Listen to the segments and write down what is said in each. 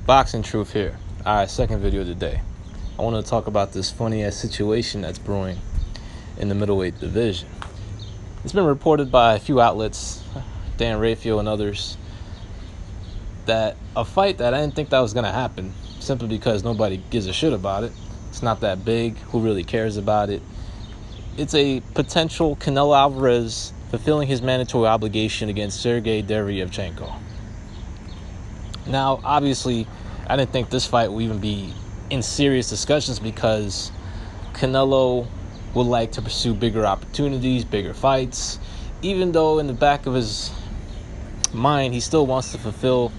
Boxing Truth here. Alright, second video of the day. I want to talk about this funny ass situation that's brewing in the middleweight division. It's been reported by a few outlets, Dan Raphael and others, that a fight that I didn't think that was going to happen, simply because nobody gives a shit about it. It's not that big. Who really cares about it? It's a potential Canelo Alvarez fulfilling his mandatory obligation against Sergey Derevyanchenko. Now, obviously, I didn't think this fight would even be in serious discussions because Canelo would like to pursue bigger opportunities, bigger fights, even though in the back of his mind, he still wants to fulfill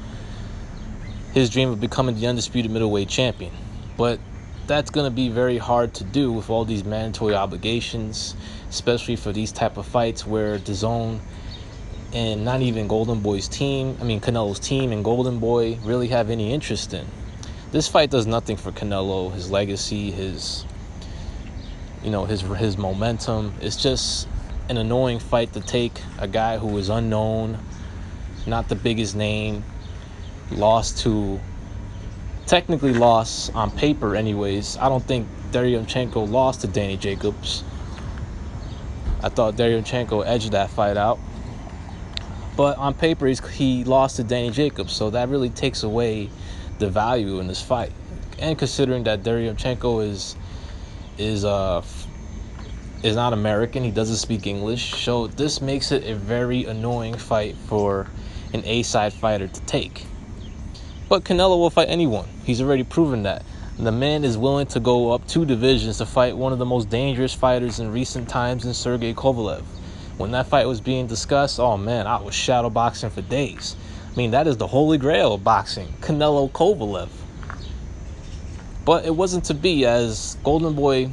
his dream of becoming the undisputed middleweight champion. But that's going to be very hard to do with all these mandatory obligations, especially for these type of fights where DAZN and not even Cannelo's team and Golden Boy really have any interest in. This fight does nothing for Canelo, his legacy, his momentum. It's just an annoying fight to take. A guy who is unknown, not the biggest name, technically lost on paper anyways. I don't think Derevyanchenko lost to Danny Jacobs. I thought Derevyanchenko edged that fight out. But on paper, he lost to Danny Jacobs, so that really takes away the value in this fight. And considering that Derevyanchenko is not American, he doesn't speak English, so this makes it a very annoying fight for an A-side fighter to take. But Canelo will fight anyone. He's already proven that. The man is willing to go up 2 divisions to fight one of the most dangerous fighters in recent times in Sergey Kovalev. When that fight was being discussed, oh man, I was shadow boxing for days. I mean, that is the holy grail of boxing, Canelo Kovalev. But it wasn't to be, as Golden Boy,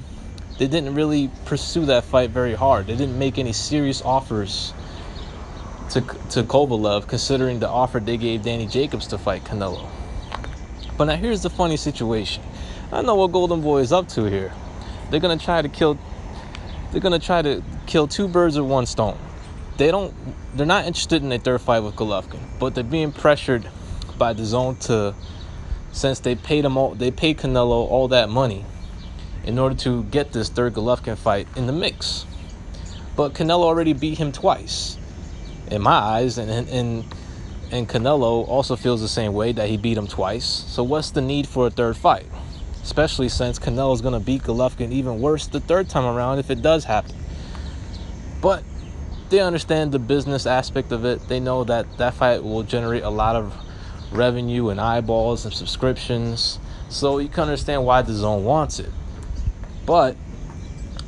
they didn't really pursue that fight very hard. They didn't make any serious offers to Kovalev, considering the offer they gave Danny Jacobs to fight Canelo. But now here's the funny situation. I know what Golden Boy is up to here. They're gonna try to kill 2 birds with 1 stone. They're not interested in a third fight with Golovkin, but they're being pressured by DAZN since they paid Canelo all that money in order to get this third Golovkin fight in the mix. But Canelo already beat him twice, in my eyes, and Canelo also feels the same way, that he beat him twice. So what's the need for a third fight? Especially since Canelo's going to beat Golovkin even worse the third time around if it does happen. But they understand the business aspect of it. They know that that fight will generate a lot of revenue and eyeballs and subscriptions. So you can understand why DAZN wants it. But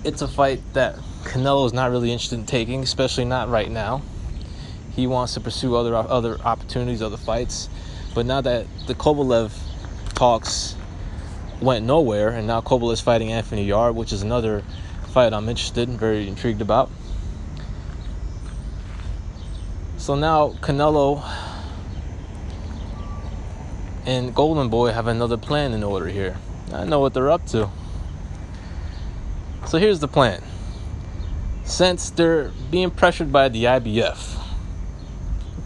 it's a fight that Canelo is not really interested in taking, especially not right now. He wants to pursue other opportunities, other fights. But now that the Kovalev talks went nowhere, and now Kovalev's fighting Anthony Yarde, which is another fight I'm interested in, very intrigued about. So now Canelo and Golden Boy have another plan in order here. I know what they're up to. So here's the plan. Since they're being pressured by the IBF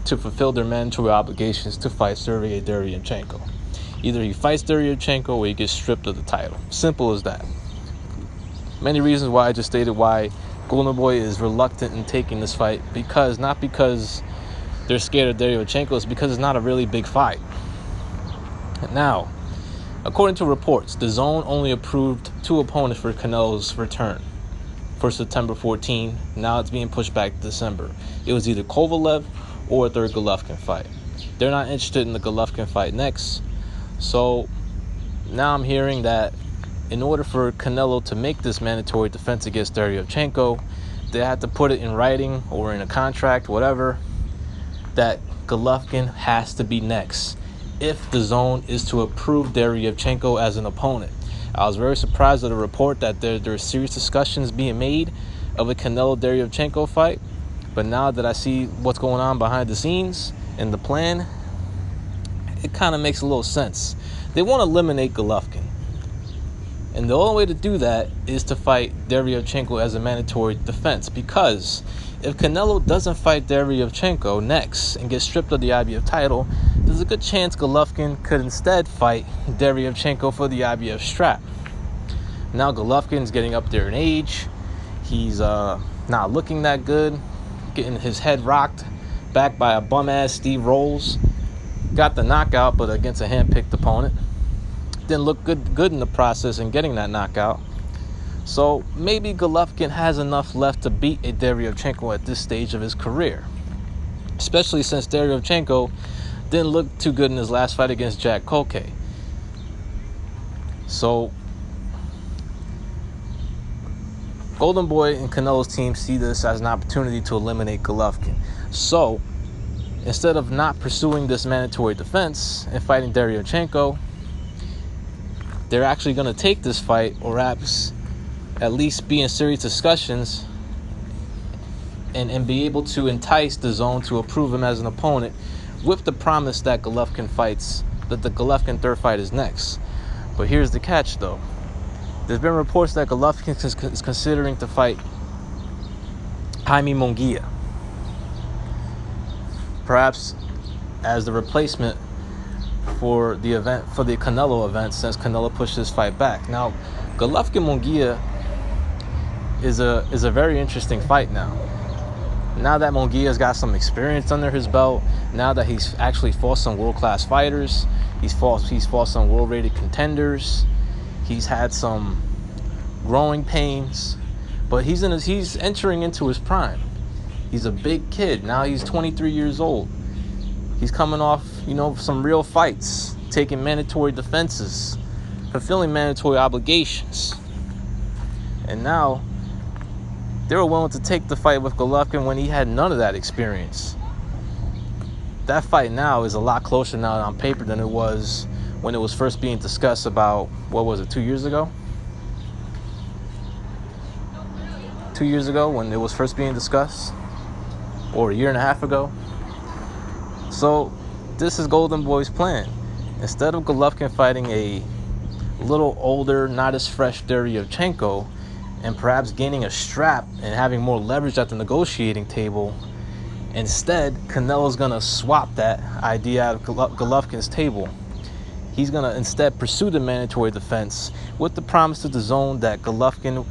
to fulfill their mandatory obligations to fight Sergey Derevyanchenko, either he fights Derevyanchenko or he gets stripped of the title. Simple as that. Many reasons why I just stated why Golden Boy is reluctant in taking this fight, not because they're scared of Derevyanchenko, it's because it's not a really big fight. Now, according to reports, DAZN only approved 2 opponents for Canelo's return for September 14. Now it's being pushed back to December. It was either Kovalev or a third Golovkin fight. They're not interested in the Golovkin fight next. So now I'm hearing that in order for Canelo to make this mandatory defense against Derevyanchenko, they have to put it in writing or in a contract, whatever, that Golovkin has to be next if the DAZN is to approve Derevyanchenko as an opponent. I was very surprised at the report that there are serious discussions being made of a Canelo-Derevyanchenko fight. But now that I see what's going on behind the scenes and the plan, it kind of makes a little sense. They want to eliminate Golovkin. And the only way to do that is to fight Derevyanchenko as a mandatory defense, because if Canelo doesn't fight Derevyanchenko next and gets stripped of the IBF title, there's a good chance Golovkin could instead fight Derevchenko for the IBF strap. Now Golovkin's getting up there in age. He's not looking that good, getting his head rocked back by a bum-ass Steve Rolls. Got the knockout, but against a hand-picked opponent. Didn't look good in the process in getting that knockout. So maybe Golovkin has enough left to beat a Derevchenko at this stage of his career. Especially since Derevchenko didn't look too good in his last fight against Jack Koke. So Golden Boy and Canelo's team see this as an opportunity to eliminate Golovkin. So instead of not pursuing this mandatory defense and fighting Derevchenko, they're actually going to take this fight, or perhaps at least be in serious discussions and be able to entice the zone to approve him as an opponent, with the promise that the Golovkin third fight is next. But here's the catch, though. There's been reports that Golovkin is considering to fight Jaime Munguia, perhaps as the replacement for the Canelo event, since Canelo pushed his fight back. Now, Golovkin Munguia is a very interesting fight now. Now that Munguia's got some experience under his belt, now that he's actually fought some world-class fighters, he's fought some world-rated contenders, he's had some growing pains, but he's entering into his prime. He's a big kid. Now he's 23 years old. He's coming off, some real fights, taking mandatory defenses, fulfilling mandatory obligations. And now they were willing to take the fight with Golovkin when he had none of that experience. That fight now is a lot closer now on paper than it was when it was first being discussed about, 2 years ago? 2 years ago when it was first being discussed? Or a year and a half ago? So this is Golden Boy's plan. Instead of Golovkin fighting a little older, not as fresh Derevchenko, and perhaps gaining a strap and having more leverage at the negotiating table, instead, Canelo's going to swap that idea out of Golovkin's table. He's going to instead pursue the mandatory defense with the promise to the zone that Golovkin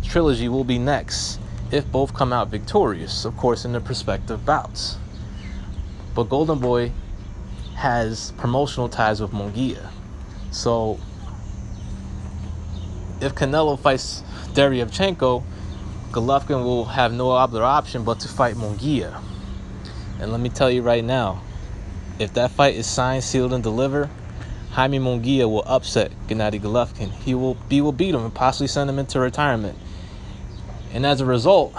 trilogy will be next if both come out victorious, of course, in their respective bouts. But Golden Boy has promotional ties with Munguia. So if Canelo fights Derevchenko, Golovkin will have no other option but to fight Munguia. And let me tell you right now, if that fight is signed, sealed, and delivered, Jaime Munguia will upset Gennady Golovkin. He will beat him and possibly send him into retirement. And as a result,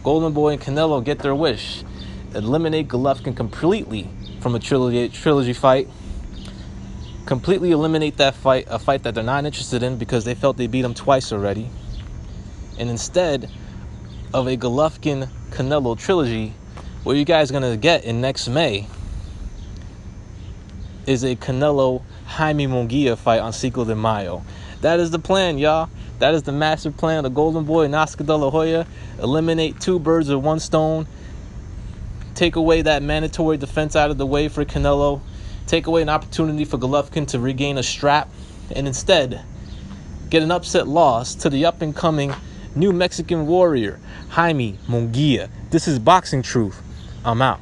Golden Boy and Canelo get their wish. Eliminate Golovkin completely from a trilogy fight. Completely eliminate that fight, a fight that they're not interested in because they felt they beat him twice already. And instead of a Golovkin-Canelo trilogy, what you guys are going to get in next May is a Canelo-Jaime Munguia fight on Cinco de Mayo. That is the plan, y'all. That is the master plan of Golden Boy and Oscar De La Hoya. Eliminate two birds with one stone. Take away that mandatory defense out of the way for Canelo. Take away an opportunity for Golovkin to regain a strap. And instead, get an upset loss to the up-and-coming new Mexican warrior, Jaime Munguia. This is Boxing Truth. I'm out.